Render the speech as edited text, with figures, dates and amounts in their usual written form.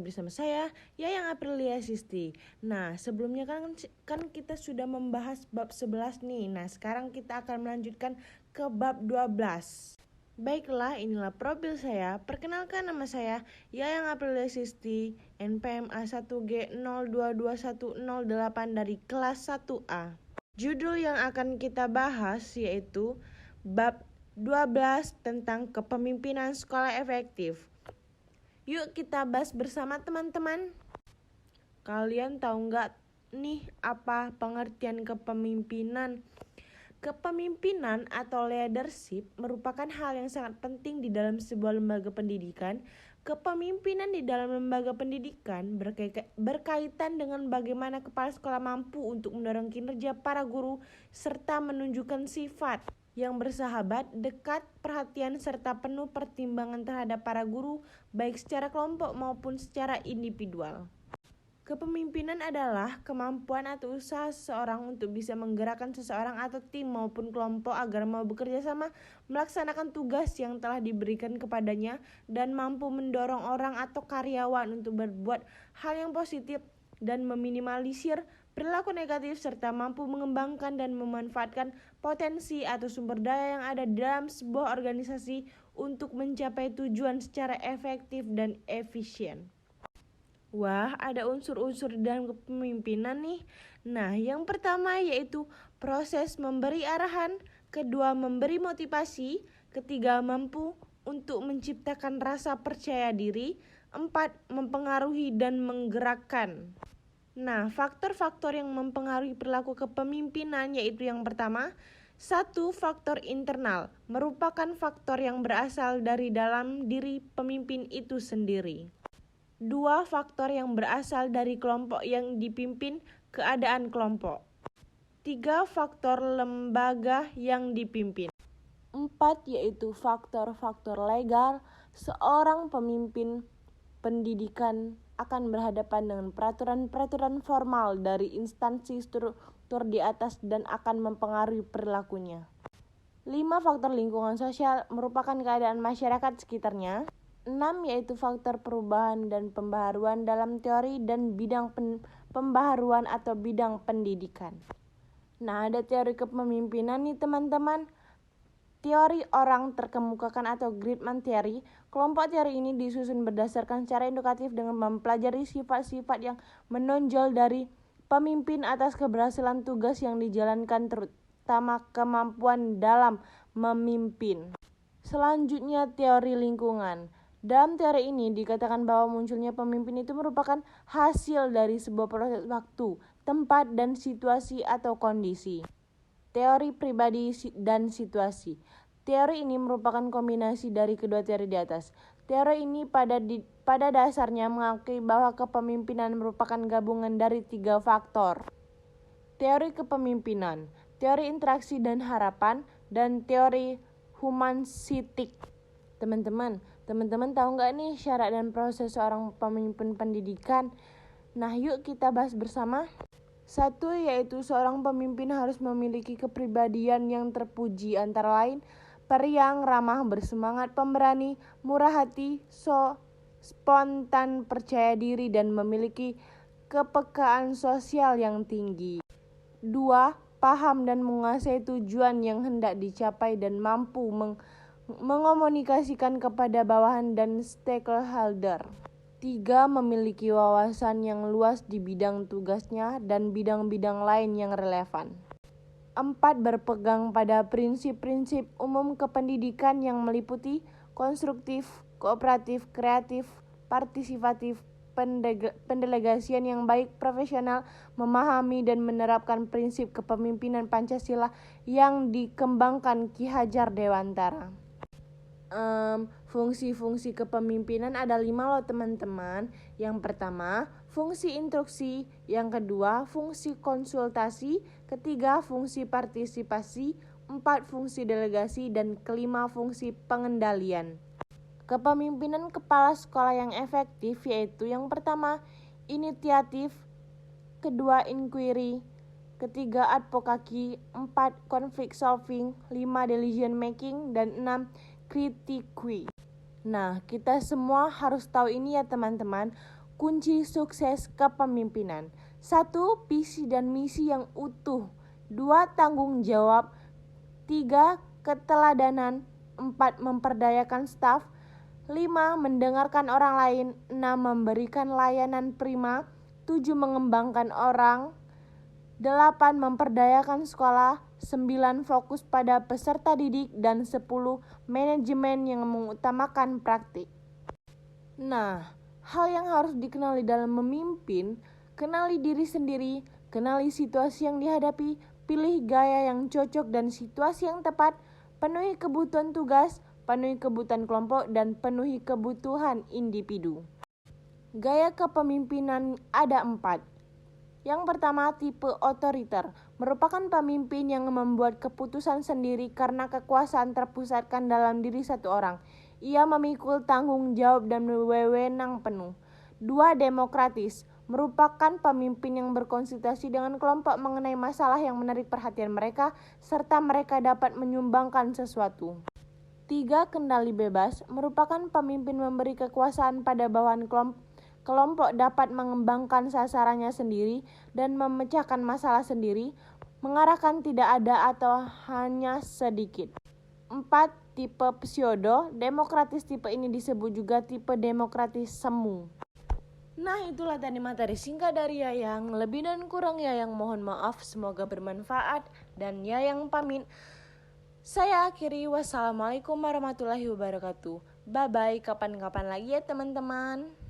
bersama saya, Yayang Aprilia Sisti. Nah, sebelumnya kan kita sudah membahas bab 11 nih. Nah, sekarang kita akan melanjutkan ke bab 12. Baiklah, inilah profil saya. Perkenalkan, nama saya Yayang Aprilia Sisti, NPM A1G022108 dari kelas 1A. Judul yang akan kita bahas yaitu bab 12 tentang kepemimpinan sekolah efektif. Yuk kita bahas bersama teman-teman. Kalian tahu nggak nih apa pengertian kepemimpinan? Kepemimpinan atau leadership merupakan hal yang sangat penting di dalam sebuah lembaga pendidikan. Kepemimpinan di dalam lembaga pendidikan berkaitan dengan bagaimana kepala sekolah mampu untuk mendorong kinerja para guru serta menunjukkan sifat yang bersahabat, dekat, perhatian, serta penuh pertimbangan terhadap para guru, baik secara kelompok maupun secara individual. Kepemimpinan adalah kemampuan atau usaha seseorang untuk bisa menggerakkan seseorang atau tim maupun kelompok agar mau bekerja sama, melaksanakan tugas yang telah diberikan kepadanya, dan mampu mendorong orang atau karyawan untuk berbuat hal yang positif dan meminimalisir perilaku negatif, serta mampu mengembangkan dan memanfaatkan potensi atau sumber daya yang ada dalam sebuah organisasi untuk mencapai tujuan secara efektif dan efisien. Wah, ada unsur-unsur dalam kepemimpinan nih. Nah, yang pertama yaitu proses memberi arahan, kedua memberi motivasi, ketiga mampu untuk menciptakan rasa percaya diri, empat mempengaruhi dan menggerakkan. Nah, faktor-faktor yang mempengaruhi perilaku kepemimpinan yaitu yang pertama, 1. Faktor internal, merupakan faktor yang berasal dari dalam diri pemimpin itu sendiri. 2. Faktor yang berasal dari kelompok yang dipimpin, keadaan kelompok. 3. Faktor lembaga yang dipimpin. 4. Yaitu faktor-faktor legal, seorang pemimpin pendidikan akan berhadapan dengan peraturan-peraturan formal dari instansi struktur di atas dan akan mempengaruhi perilakunya. 5. Faktor lingkungan sosial merupakan keadaan masyarakat sekitarnya. 6. Yaitu faktor perubahan dan pembaharuan dalam teori dan bidang pembaharuan atau bidang pendidikan. Nah, ada teori kepemimpinan nih teman-teman. Teori orang terkemukakan atau Gridman Theory. Kelompok teori ini disusun berdasarkan secara edukatif dengan mempelajari sifat-sifat yang menonjol dari pemimpin atas keberhasilan tugas yang dijalankan, terutama kemampuan dalam memimpin. Selanjutnya, teori lingkungan. Dalam teori ini dikatakan bahwa munculnya pemimpin itu merupakan hasil dari sebuah proses waktu, tempat, dan situasi atau kondisi. Teori pribadi dan situasi. Teori ini merupakan kombinasi dari kedua teori di atas. Teori ini pada dasarnya mengakui bahwa kepemimpinan merupakan gabungan dari 3 faktor. Teori kepemimpinan, teori interaksi dan harapan, dan teori humanistik. Teman-teman tahu nggak nih syarat dan proses seorang pemimpin pendidikan? Nah, yuk kita bahas bersama. 1. Yaitu seorang pemimpin harus memiliki kepribadian yang terpuji, antara lain periang, ramah, bersemangat, pemberani, murah hati, spontan, percaya diri, dan memiliki kepekaan sosial yang tinggi. 2. Paham dan menguasai tujuan yang hendak dicapai dan mampu mengomunikasikan kepada bawahan dan stakeholder. 3. Memiliki wawasan yang luas di bidang tugasnya dan bidang-bidang lain yang relevan. 4. Berpegang pada prinsip-prinsip umum kependidikan yang meliputi konstruktif, kooperatif, kreatif, partisipatif, pendelegasian yang baik, profesional, memahami dan menerapkan prinsip kepemimpinan Pancasila yang dikembangkan Ki Hajar Dewantara. Fungsi-fungsi kepemimpinan ada 5 loh teman-teman. Yang pertama, fungsi instruksi. Yang kedua, fungsi konsultasi. Ketiga, fungsi partisipasi. 4. Fungsi delegasi. Dan kelima, fungsi pengendalian. Kepemimpinan kepala sekolah yang efektif yaitu yang pertama, inisiatif. Kedua, inquiry. Ketiga, advokasi. 4. Conflict solving. 5. Decision making. Dan 6. kritikui. Nah, kita semua harus tahu ini ya teman-teman. kunci sukses kepemimpinan. 1. Visi dan misi yang utuh. 2. Tanggung jawab. 3. Keteladanan. 4. Memperdayakan staf. 5. Mendengarkan orang lain. 6. Memberikan layanan prima. 7. Mengembangkan orang. 8. Memperdayakan sekolah. 9. Fokus pada peserta didik. Dan 10. Manajemen yang mengutamakan praktik. Nah, hal yang harus dikenali dalam memimpin: kenali diri sendiri, kenali situasi yang dihadapi, pilih gaya yang cocok dan situasi yang tepat, penuhi kebutuhan tugas, penuhi kebutuhan kelompok, dan penuhi kebutuhan individu. Gaya kepemimpinan ada 4. Yang pertama, tipe otoriter, merupakan pemimpin yang membuat keputusan sendiri karena kekuasaan terpusatkan dalam diri satu orang. Ia memikul tanggung jawab dan wewenang penuh. 2. Demokratis, merupakan pemimpin yang berkonsultasi dengan kelompok mengenai masalah yang menarik perhatian mereka, serta mereka dapat menyumbangkan sesuatu. 3. Kendali bebas, merupakan pemimpin memberi kekuasaan pada bawahan kelompok dapat mengembangkan sasarannya sendiri dan memecahkan masalah sendiri, mengarahkan tidak ada atau hanya sedikit. 4. Tipe pseudo demokratis, tipe ini disebut juga tipe demokratis semu. Nah, itulah tadi materi singkat dari Yayang. Lebih dan kurang Yayang mohon maaf, semoga bermanfaat. Dan Yayang pamit. Saya akhiri, wassalamualaikum warahmatullahi wabarakatuh. Bye-bye, kapan-kapan lagi ya teman-teman.